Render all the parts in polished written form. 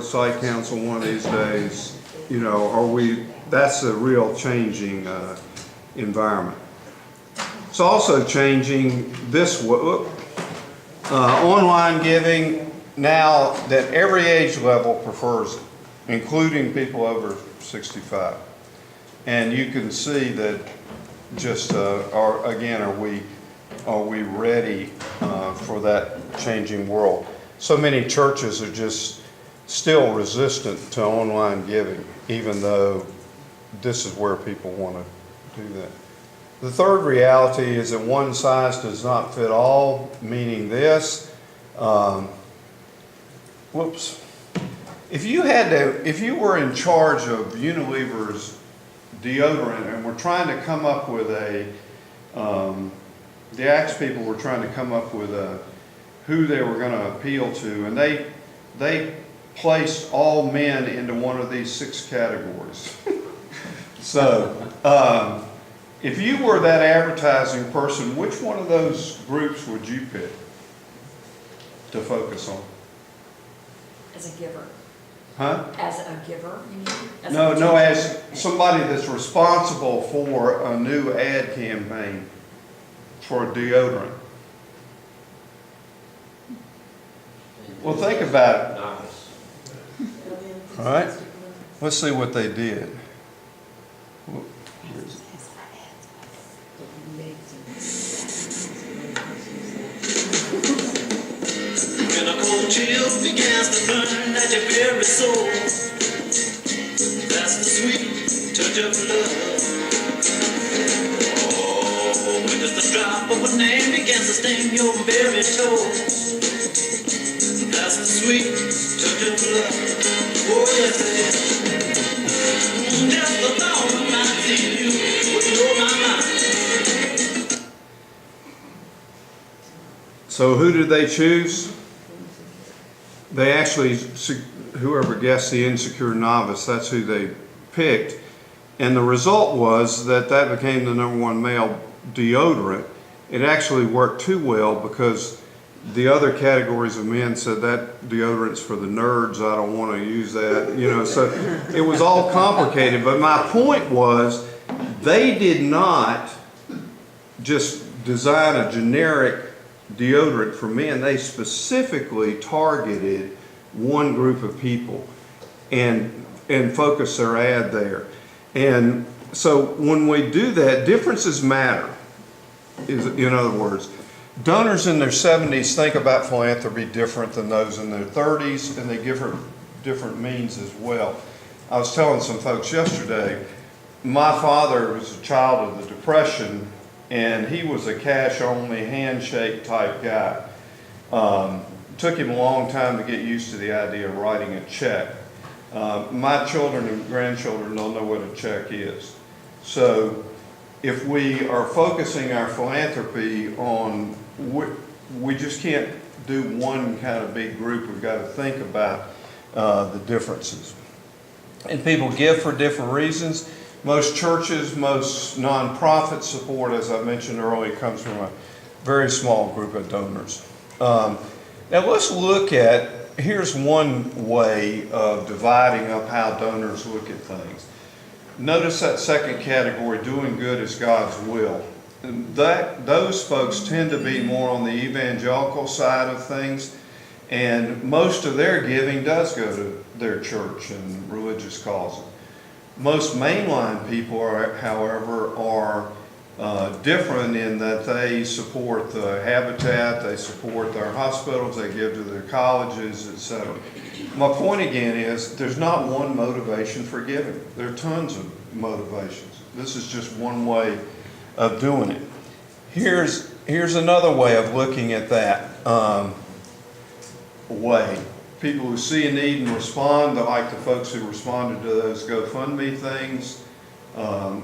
site council one of these days. You know, that's a real changing environment. It's also changing this online giving now that every age level prefers it, including people over 65. And you can see that just, are we ready for that changing world? So many churches are just still resistant to online giving, even though this is where people want to do that. The third reality is that one size does not fit all, meaning this. If you were in charge of Unilever's deodorant and were trying to come up with the Axe people were trying to come up with who they were going to appeal to, and they placed all men into one of these 6 categories. So, if you were that advertising person, which one of those groups would you pick to focus on? As a giver. Huh? As a giver, you mean? No, as somebody that's responsible for a new ad campaign for deodorant. Well, think about it. Novice. All right, let's see what they did. When a cold chill begins to burn at your very soul, that's the sweet touch of love. Oh, when just a drop of a name begins to sting your very toes, that's the sweet touch of love. Oh, yes, it is. Just the thought of my seeing you would blow my mind. So who did they choose? They actually, whoever guessed the insecure novice, that's who they picked. And the result was that became the #1 male deodorant. It actually worked too well because the other categories of men said that deodorant's for the nerds, I don't want to use that, you know, so it was all complicated. But my point was, they did not just design a generic deodorant for men. They specifically targeted one group of people and focused their ad there. And so when we do that, differences matter. In other words, donors in their 70s think about philanthropy different than those in their 30s, and they give her different means as well. I was telling some folks yesterday, my father was a child of the Depression, and he was a cash-only handshake type guy. Took him a long time to get used to the idea of writing a check. My children and grandchildren don't know what a check is. So if we are focusing our philanthropy on, we just can't do one kind of big group. We've got to think about the differences. And people give for different reasons. Most churches, most nonprofit support, as I mentioned earlier, comes from a very small group of donors. Now let's look at, here's one way of dividing up how donors look at things. Notice that second category, doing good is God's will. And those folks tend to be more on the evangelical side of things, and most of their giving does go to their church and religious causes. Most mainline people, however, are different in that they support the Habitat, they support their hospitals, they give to their colleges, etc. My point again is there's not one motivation for giving. There are tons of motivations. This is just one way of doing it. Here's another way of looking at that way. People who see a need and respond, like the folks who responded to those GoFundMe things,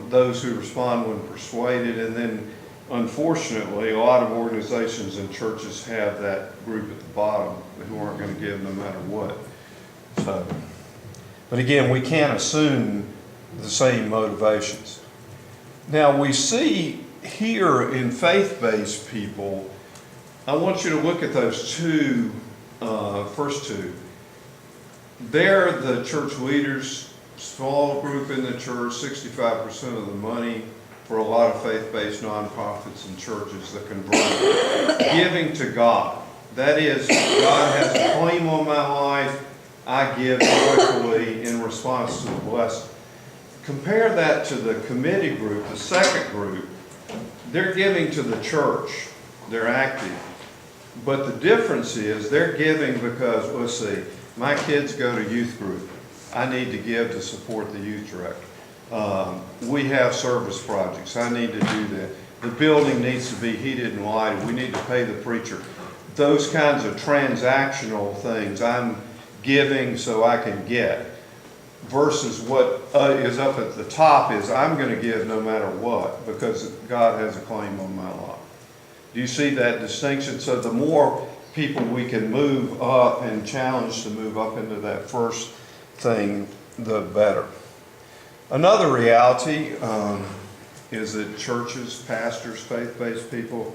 those who respond when persuaded, and then unfortunately a lot of organizations and churches have that group at the bottom who aren't going to give no matter what. So, but again, we can't assume the same motivations. Now we see here in faith-based people, I want you to look at those first two. they're the church leaders, small group in the church, 65% of the money for a lot of faith-based nonprofits and churches that convert giving to God. That is, God has a claim on my life, I give joyfully in response to the blessing. Compare that to the committee group, the second group. They're giving to the church, they're active. But the difference is they're giving because, let's see, my kids go to youth group. I need to give to support the youth director. We have service projects. I need to do that. The building needs to be heated and lighted. We need to pay the preacher. Those kinds of transactional things I'm giving so I can get. Versus what is up at the top is I'm going to give no matter what because God has a claim on my life. Do you see that distinction? So the more people we can move up and challenge to move up into that first thing, the better. Another reality is that churches, pastors, faith-based people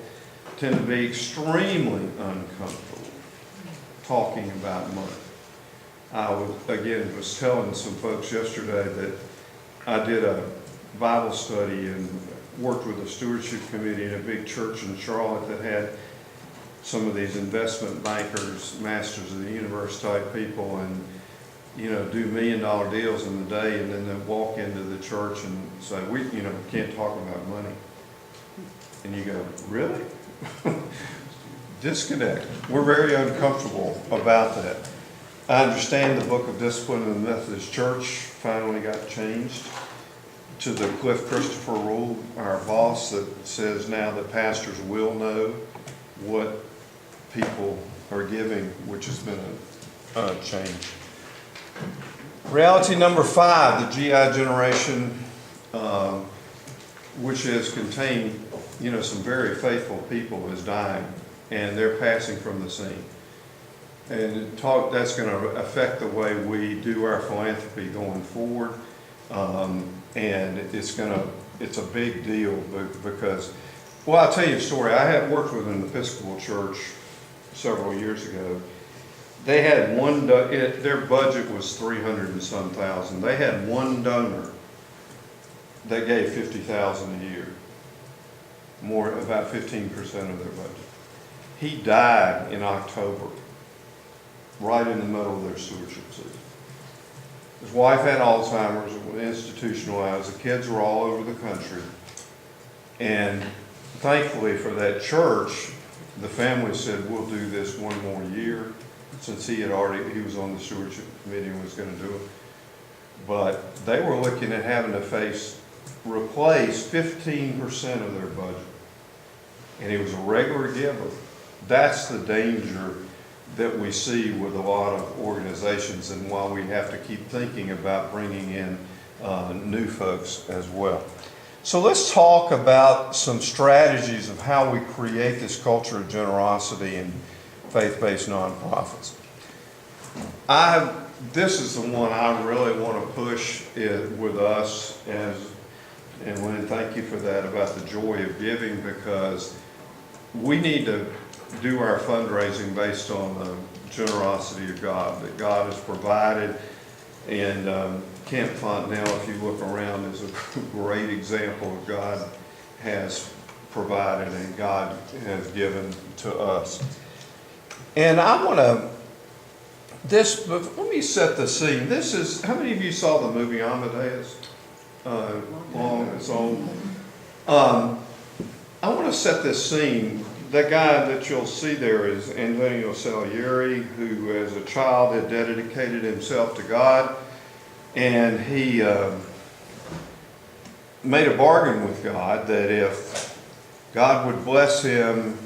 tend to be extremely uncomfortable talking about money. I was telling some folks yesterday that I did a Bible study and worked with a stewardship committee in a big church in Charlotte that had some of these investment bankers, masters of the universe type people, and do $1 million deals in the day, and then they walk into the church and say, we can't talk about money. And you go, really? Disconnect. We're very uncomfortable about that. I understand the Book of Discipline in the Methodist Church finally got changed to the Cliff Christopher rule, our boss, that says now that pastors will know what people are giving, which has been a change. Reality number 5, the GI generation, which has contained, some very faithful people, is dying, and they're passing from the scene. And that's going to affect the way we do our philanthropy going forward. And it's a big deal because, I'll tell you a story. I had worked with an Episcopal church several years ago. They had their budget was 300 and some thousand. They had one donor that gave $50,000 a year, about 15% of their budget. He died in October, right in the middle of their stewardship season. His wife had Alzheimer's, institutionalized. The kids were all over the country. And thankfully for that church, the family said, we'll do this one more year, since he was on the stewardship committee and was going to do it. But they were looking at having to replace 15% of their budget. And he was a regular giver. That's the danger that we see with a lot of organizations, and why we have to keep thinking about bringing in new folks as well. So let's talk about some strategies of how we create this culture of generosity in faith-based nonprofits. This is the one I really want to push with us, and Lynn, thank you for that, about the joy of giving, because we need to do our fundraising based on the generosity of God, that God has provided. And Camp Fontenelle, if you look around, is a great example of God has provided and God has given to us. And I want to, let me set the scene. This is, how many of you saw the movie Amadeus? It's old. I want to set this scene. The guy that you'll see there is Antonio Salieri, who as a child had dedicated himself to God, and he made a bargain with God that if God would bless him,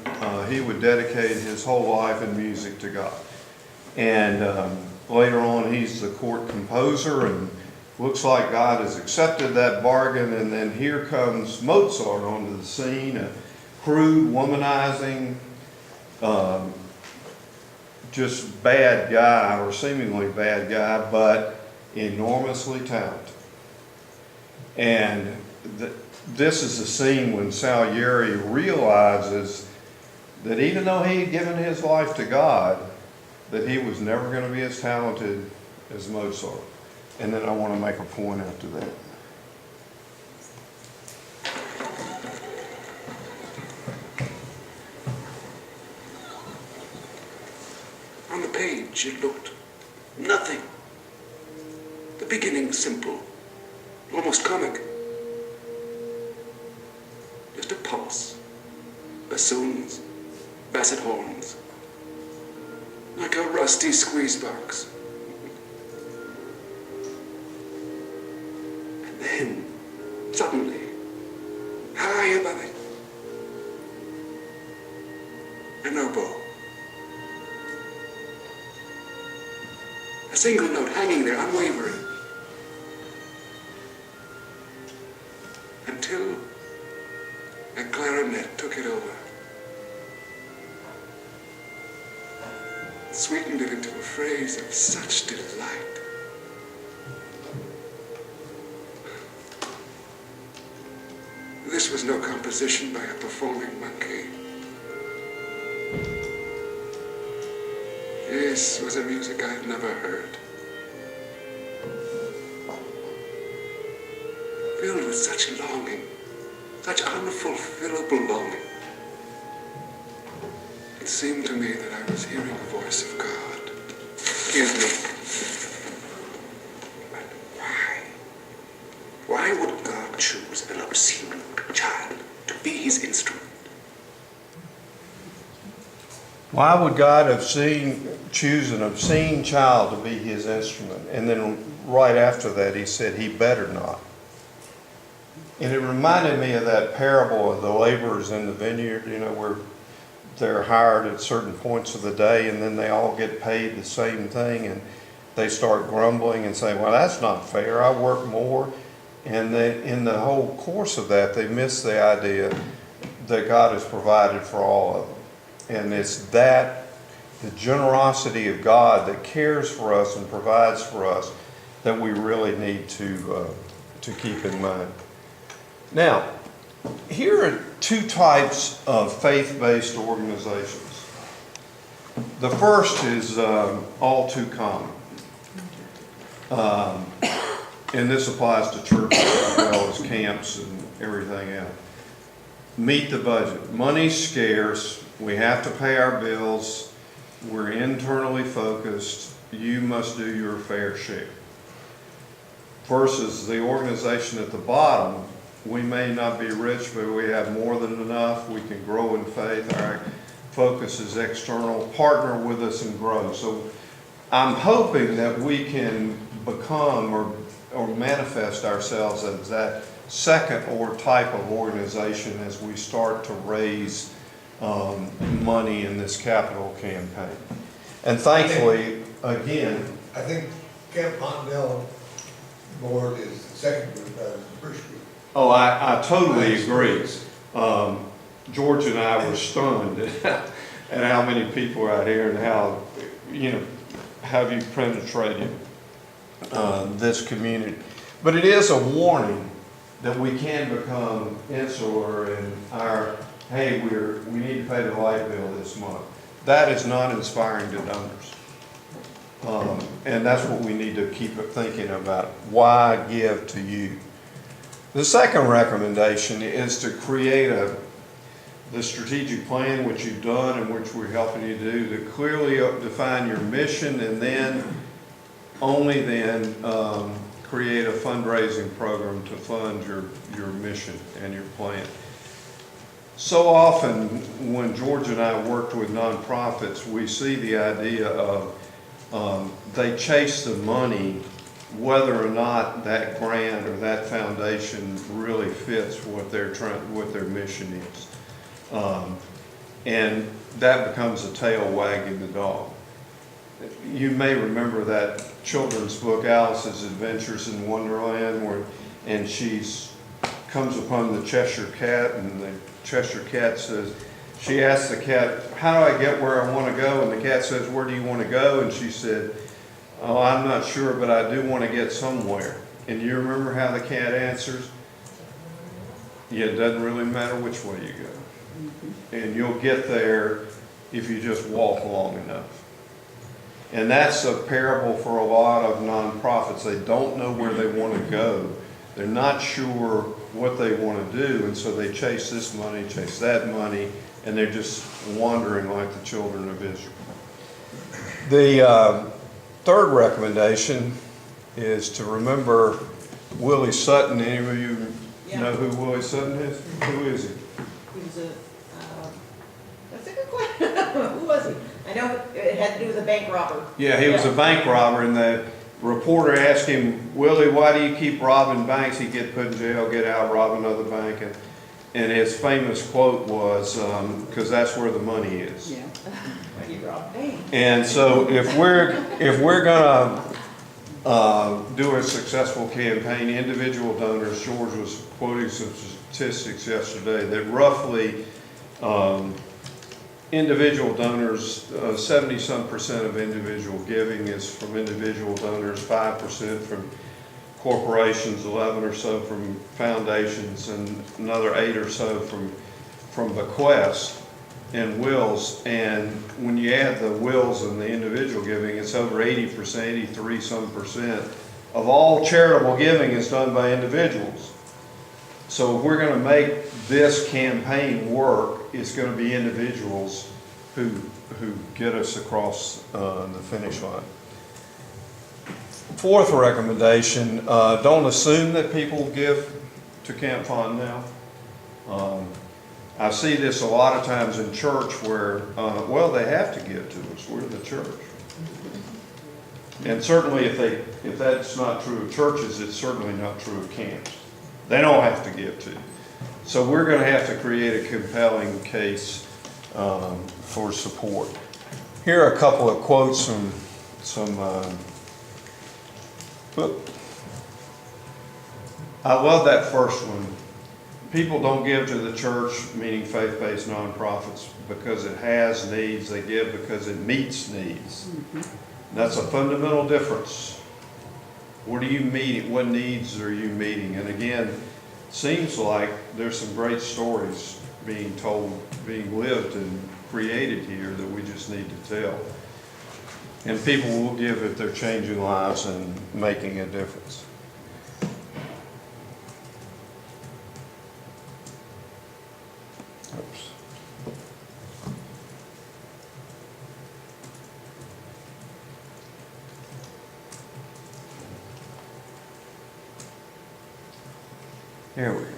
he would dedicate his whole life in music to God. And later on, he's the court composer, and looks like God has accepted that bargain. And then here comes Mozart onto the scene, a crude, womanizing, just bad guy, or seemingly bad guy, but enormously talented. And this is the scene when Salieri realizes that even though he had given his life to God, that he was never going to be as talented as Mozart. And then I want to make a point after that. On the page, it looked nothing. The beginning simple, almost comic. Just a pulse, bassoons, basset horns, like a rusty squeeze box. And then, suddenly, high above it, an oboe. A single note hanging there, unwavering. Until a clarinet took it over. Sweetened it into a phrase of such delight. This was no composition by a performing monkey. This was a music I'd never heard. Filled with such longing, such unfulfillable longing. It seemed to me that I was hearing the voice of God. Excuse me. But why? Why would God choose an obscene child to be his instrument? Why would God choose an obscene child to be his instrument? And then right after that, he said he better not. And it reminded me of that parable of the laborers in the vineyard, where they're hired at certain points of the day and then they all get paid the same thing, and they start grumbling and saying, well, that's not fair, I work more. And then in the whole course of that, they miss the idea that God has provided for all of them. And it's that, the generosity of God that cares for us and provides for us, that we really need to keep in mind. Now, here are two types of faith-based organizations. The first is all too common. And this applies to churches as well as camps and everything else. Meet the budget. Money's scarce. We have to pay our bills. We're internally focused. You must do your fair share. Versus the organization at the bottom, we may not be rich, but we have more than enough. We can grow in faith. Our focus is external. Partner with us and grow. So I'm hoping that we can become or manifest ourselves as that second or type of organization as we start to raise money in this capital campaign. And thankfully, again, I think Camp Mondale board is the second group, the first group. oh, I totally agree. George and I were stunned at how many people are out here and how you penetrated this community. But it is a warning that we can become insular in our, hey, we need to pay the light bill this month. That is not inspiring to donors. And that's what we need to keep thinking about. Why give to you? The second recommendation is to create the strategic plan, which you've done and which we're helping you do, to clearly define your mission, and then, only then, create a fundraising program to fund your mission and your plan. So often when George and I worked with nonprofits, we see the idea of they chase the money whether or not that grant or that foundation really fits what their mission is. And that becomes a tail wagging the dog. You may remember that children's book, Alice's Adventures in Wonderland, and she comes upon the Cheshire Cat, and the Cheshire Cat says, she asks the cat, how do I get where I want to go? And the cat says, where do you want to go? And she said, oh, I'm not sure, but I do want to get somewhere. And you remember how the cat answers? Yeah, it doesn't really matter which way you go. And you'll get there if you just walk long enough. And that's a parable for a lot of nonprofits. They don't know where they want to go. They're not sure what they want to do, and so they chase this money, chase that money, and they're just wandering like the children of Israel. The third recommendation is to remember Willie Sutton. Any of you know who Willie Sutton is? Who is he? He was that's a good question. Who was he? I know it had to do with a bank robber. Yeah, he was a bank robber, and the reporter asked him, Willie, why do you keep robbing banks? He'd get put in jail, get out, rob another bank. And his famous quote was, because that's where the money is. Yeah. He robbed banks. And so if we're gonna do a successful campaign, individual donors, George was quoting some statistics yesterday that roughly individual donors, 70-some% of individual giving is from individual donors, 5% from corporations, 11 or so from foundations, and another 8 or so from bequests and wills. And when you add the wills and the individual giving, it's over 80%, 83-some% of all charitable giving is done by individuals. So if we're going to make this campaign work, it's going to be individuals who get us across the finish line. Fourth recommendation, don't assume that people give to Camp Fund now. I see this a lot of times in church where, well, they have to give to us. We're the church. And certainly if that's not true of churches, it's certainly not true of camps. They don't have to give to. So we're going to have to create a compelling case for support. Here are a couple of quotes from some I love that first one. People don't give to the church, meaning faith-based nonprofits, because it has needs. They give because it meets needs. That's a fundamental difference. What are you meeting? What needs are you meeting? And again, it seems like there's some great stories being told, being lived and created here that we just need to tell. And people will give if they're changing lives and making a difference. Oops. Here we go.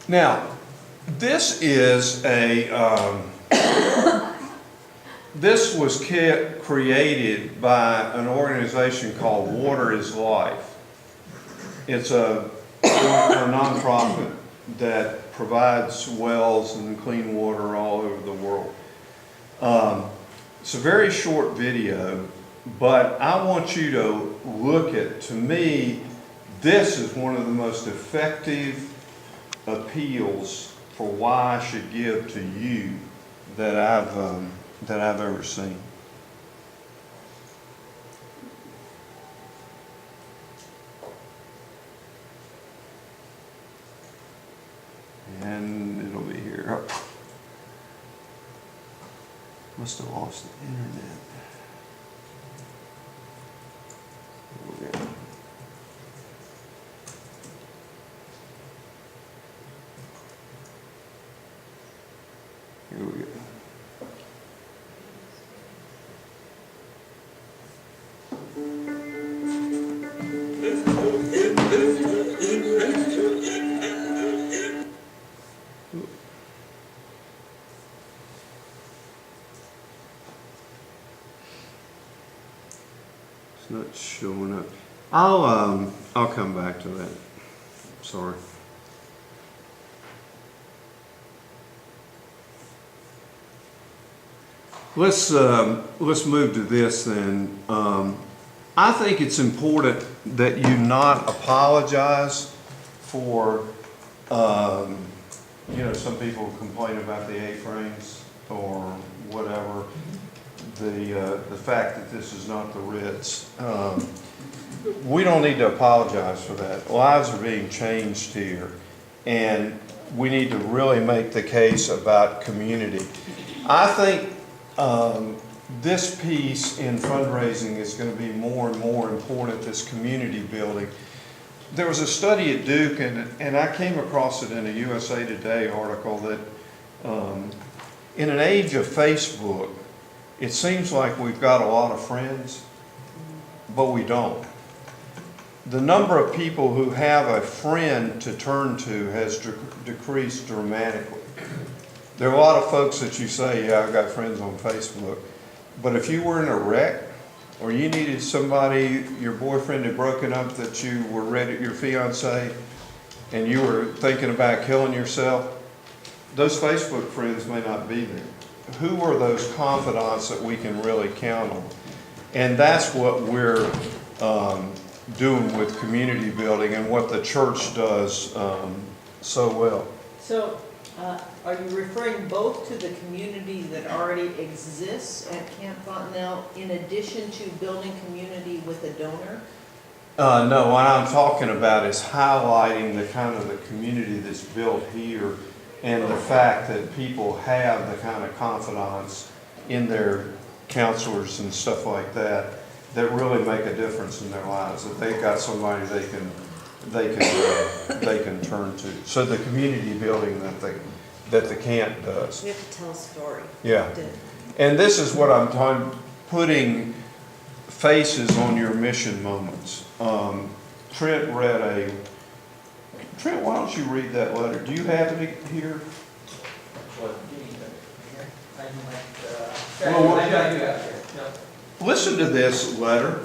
Now, this is a this was created by an organization called Water is Life. It's a nonprofit that provides wells and clean water all over the world. It's a very short video, but I want you to look at, to me, this is one of the most effective appeals for why I should give to you that I've ever seen. And it'll be here. Oh. Must have lost the internet. Here we go. Here we go. It's not showing up. I'll come back to that. Sorry. Let's move to this then. I think it's important that you not apologize for, some people complain about the A-frames or whatever. The fact that this is not the Ritz. We don't need to apologize for that. Lives are being changed here, and we need to really make the case about community. I think this piece in fundraising is going to be more and more important, this community building. There was a study at Duke, and I came across it in a USA Today article, that in an age of Facebook, it seems like we've got a lot of friends, but we don't. The number of people who have a friend to turn to has decreased dramatically. There are a lot of folks that you say, yeah, I've got friends on Facebook, but if you were in a wreck, or you needed somebody, your boyfriend had broken up, that you were ready, your fiance, and you were thinking about killing yourself, those Facebook friends may not be there. Who are those confidants that we can really count on? And that's what we're doing with community building, and what the church does so well. So, are you referring both to the community that already exists at Camp Fontenelle in addition to building community with a donor? No, what I'm talking about is highlighting the kind of the community that's built here, and the fact that people have the kind of confidence in their counselors and stuff like that, that really make a difference in their lives, that they've got somebody they can turn to. So the community building that the camp does. We have to tell a story. Yeah. And this is what I'm talking, putting faces on your mission moments. Trent, why don't you read that letter? Do you have it here? I do have it here. Yep. Listen to this letter.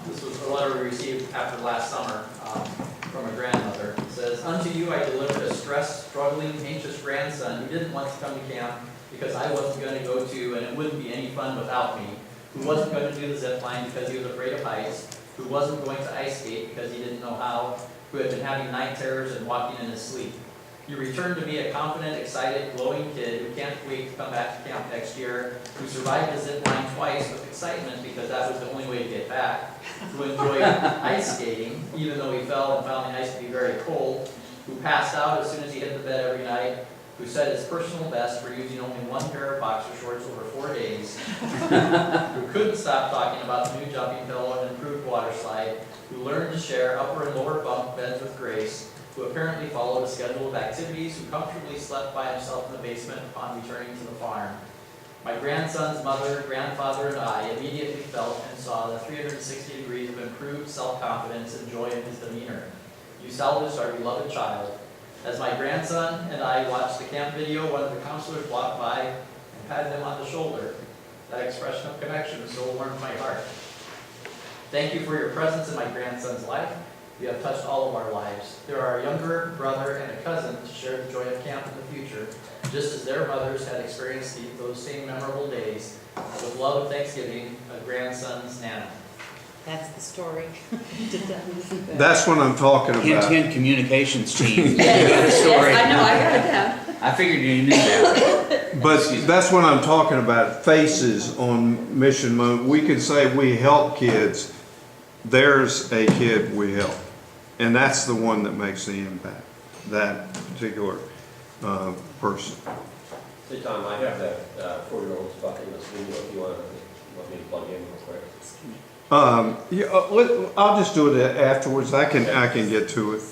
This was a letter we received after last summer from a grandmother. It says, "Unto you I delivered a stressed, struggling, anxious grandson who didn't want to come to camp because I wasn't going to go to, and it wouldn't be any fun without me, who wasn't going to do the zip line because he was afraid of heights, who wasn't going to ice skate because he didn't know how, who had been having night terrors and walking in his sleep. You returned to me a confident, excited, glowing kid who can't wait to come back to camp next year, who survived the zip line twice with excitement because that was the only way to get back, who enjoyed ice skating, even though he fell and found the ice to be very cold, who passed out as soon as he hit the bed every night, who said his personal best for using only one pair of boxer shorts over 4 days, who couldn't stop talking about the new jumping pillow and improved water slide, who learned to share upper and lower bunk beds with grace, who apparently followed a schedule of activities, who comfortably slept by himself in the basement upon returning to the farm. My grandson's mother, grandfather, and I immediately felt and saw the 360 degrees of improved self-confidence and joy in his demeanor. You salvaged our beloved child. As my grandson and I watched the camp video, one of the counselors walked by and patted him on the shoulder. That expression of connection so warmed my heart. Thank you for your presence in my grandson's life. You have touched all of our lives. There are a younger brother and a cousin to share the joy of camp in the future, just as their mothers had experienced those same memorable days. With love and thanksgiving, a grandson's Nana." That's the story. That's what I'm talking Hint, about. hint, communications team. You got a Yes, story. I know, I got it down. I figured you knew that. But that's what I'm talking about, faces on mission moment. We can say we help kids. There's a kid we help. And that's the one that makes the impact, that particular person. Hey Tom, I have that 4-year-old spot in this video if you want me to plug in real quick. I'll just do it afterwards. I can get to it.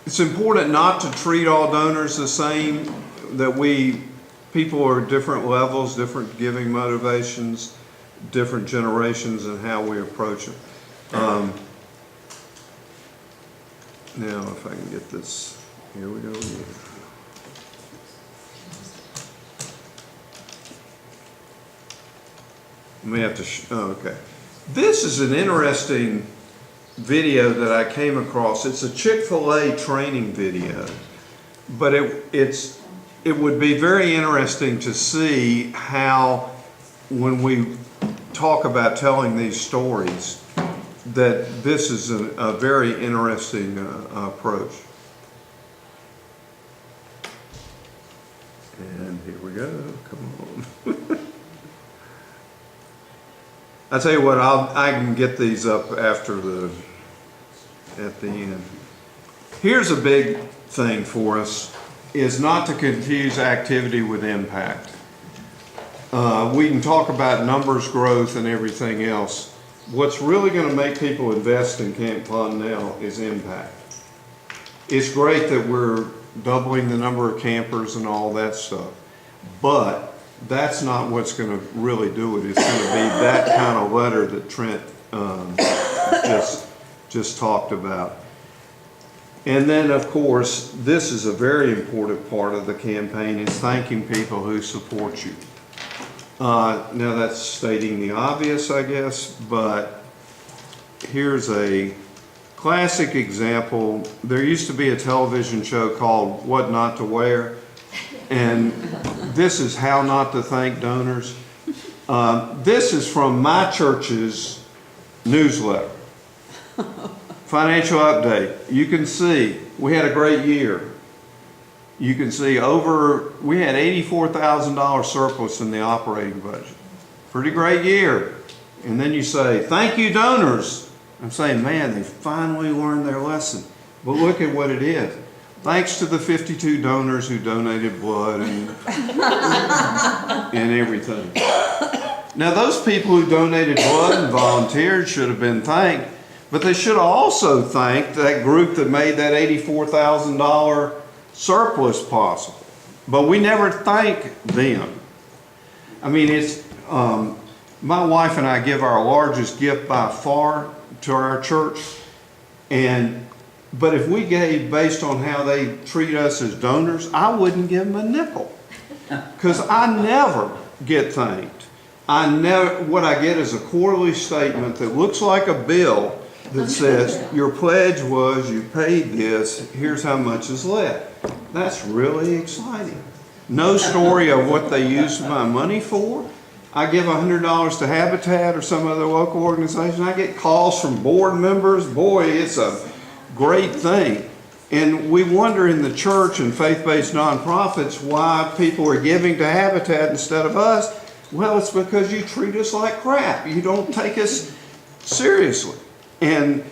It's important not to treat all donors the same, that people are different levels, different giving motivations, different generations, and how we approach them. Now, if I can get this, here we go. We have to, okay. This is an interesting video that I came across. It's a Chick-fil-A training video, but it would be very interesting to see how, when we talk about telling these stories, that this is a very interesting approach. And here we go, come on. I tell you what, I can get these up at the end. Here's a big thing for us, is not to confuse activity with impact. We can talk about numbers growth and everything else. What's really gonna make people invest in Camp Fontenelle is impact. It's great that we're doubling the number of campers and all that stuff, but that's not what's gonna really do it. It's gonna be that kind of letter that Trent just talked about. And then, of course, this is a very important part of the campaign, is thanking people who support you. Now that's stating the obvious, I guess, but here's a classic example. There used to be a television show called What Not to Wear, and this is how not to thank donors. This is from my church's newsletter. Financial update. You can see we had a great year. You can see we had $84,000 surplus in the operating budget. Pretty great year. And then you say, thank you, donors. I'm saying, man, they finally learned their lesson. But look at what it is. Thanks to the 52 donors who donated blood and everything. Now, those people who donated blood and volunteered should have been thanked, but they should have also thanked that group that made that $84,000 surplus possible. But we never thank them. I mean, it's my wife and I give our largest gift by far to our church, but if we gave based on how they treat us as donors, I wouldn't give them a nickel, because I never get thanked. What I get is a quarterly statement that looks like a bill that says, your pledge was you paid this, here's how much is left. That's really exciting. No story of what they used my money for. I give $100 to Habitat or some other local organization. I get calls from board members. Boy, it's a great thing. And we wonder in the church and faith-based nonprofits why people are giving to Habitat instead of us. Well, it's because you treat us like crap. You don't take us seriously. And,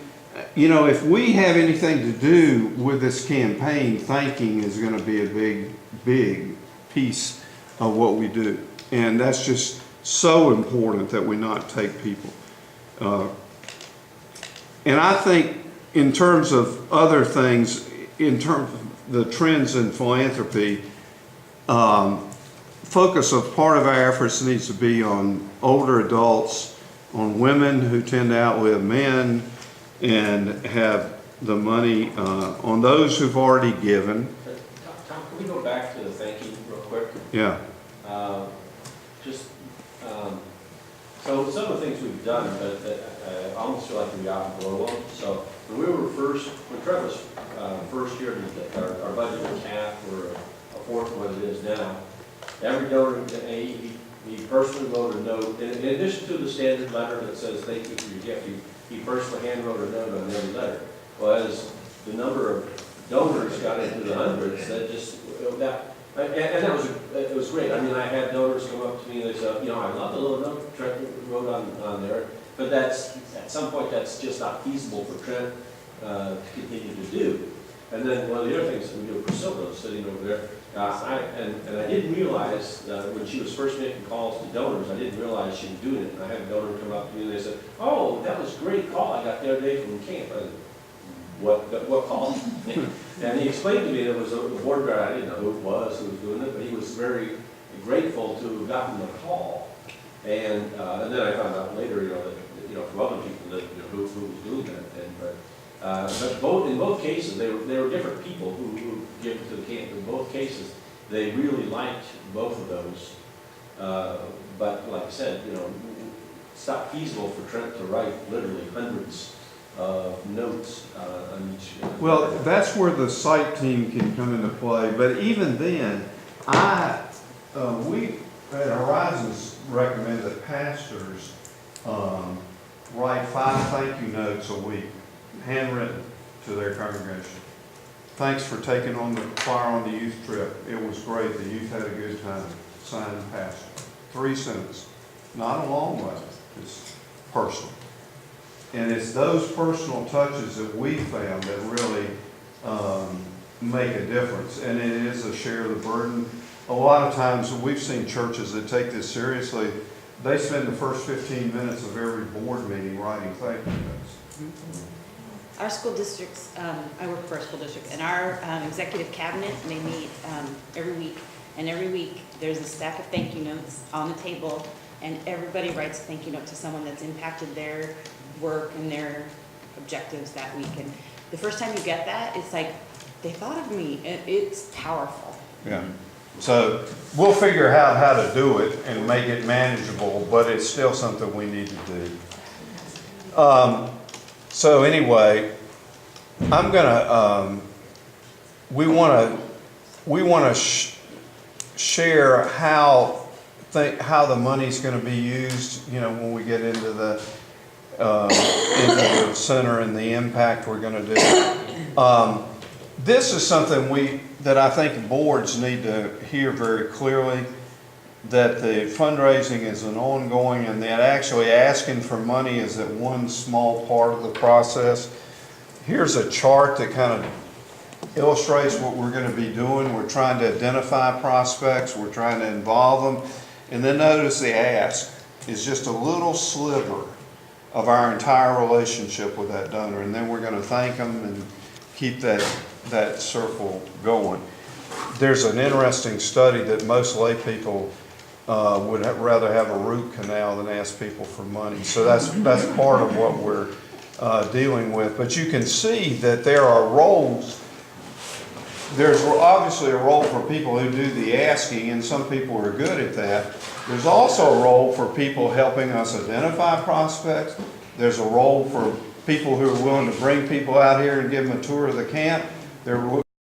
you know, if we have anything to do with this campaign, thanking is going to be a big, big piece of what we do. And that's just so important that we not take people. And I think in terms of other things, in terms of the trends in philanthropy, focus of part of our efforts needs to be on older adults, on women who tend to outlive men, and have the money on those who've already given. Tom, can we go back to the thank you real quick? Yeah. So some of the things we've done, but I almost feel like we got blown on. So when Trevor was first here, our budget was half or a fourth of what it is now. Every donor, he personally wrote a note, in addition to the standard letter that says thank you for your gift, he personally hand wrote a note on every letter. Well, as the number of donors got into the hundreds, it was great. I mean, I had donors come up to me and they said, you know, I love the little note Trent wrote on there, but that's, at some point, that's just not feasible for Trent to continue to do. And then one of the other things that we do, Priscilla sitting over there, and I didn't realize when she was first making calls to donors, I didn't realize she was doing it. And I had a donor come up to me and they said, oh, that was a great call I got the other day from camp. I said, what call? And he explained to me that it was a board guard. I didn't know who it was who was doing it, but he was very grateful to have gotten the call. And then I found out later, that, from other people that, who was doing that. But in both cases, they were different people who gave to the camp. In both cases, they really liked both of those. But like I said, it's not feasible for Trent to write literally hundreds of notes on each. Well, that's where the site team can come into play. But even then, we at Horizons recommend that pastors write 5 thank you notes a week, handwritten, to their congregation. Thanks for taking on the choir on the youth trip. It was great. The youth had a good time. Signed, pastor. 3 sentences. Not a long letter. It's personal. And it's those personal touches that we found that really make a difference. And it is a share of the burden. a lot of times, we've seen churches that take this seriously. They spend the first 15 minutes of every board meeting writing thank you notes. Our school districts, I work for a school district, and our executive cabinet, they meet every week. And every week, there's a stack of thank you notes on the table, and everybody writes a thank you note to someone that's impacted their work and their objectives that week. And the first time you get that, it's like, they thought of me, and it's powerful. Yeah. So we'll figure out how to do it and make it manageable, but it's still something we need to do. So anyway, I'm gonna, we wanna share how the money's gonna be used, you know, when we get into the center and the impact we're gonna do. This is something that I think boards need to hear very clearly, that the fundraising is an ongoing, and that actually asking for money is that one small part of the process. Here's a chart that kind of illustrates what we're going to be doing. We're trying to identify prospects, we're trying to involve them, and then notice the ask is just a little sliver of our entire relationship with that donor, and then we're going to thank them and keep that circle going. There's an interesting study that most lay people would rather have a root canal than ask people for money. So that's part of what we're dealing with. But you can see that there are roles. There's obviously a role for people who do the asking, and some people are good at that. There's also a role for people helping us identify prospects. There's a role for people who are willing to bring people out here and give them a tour of the camp. There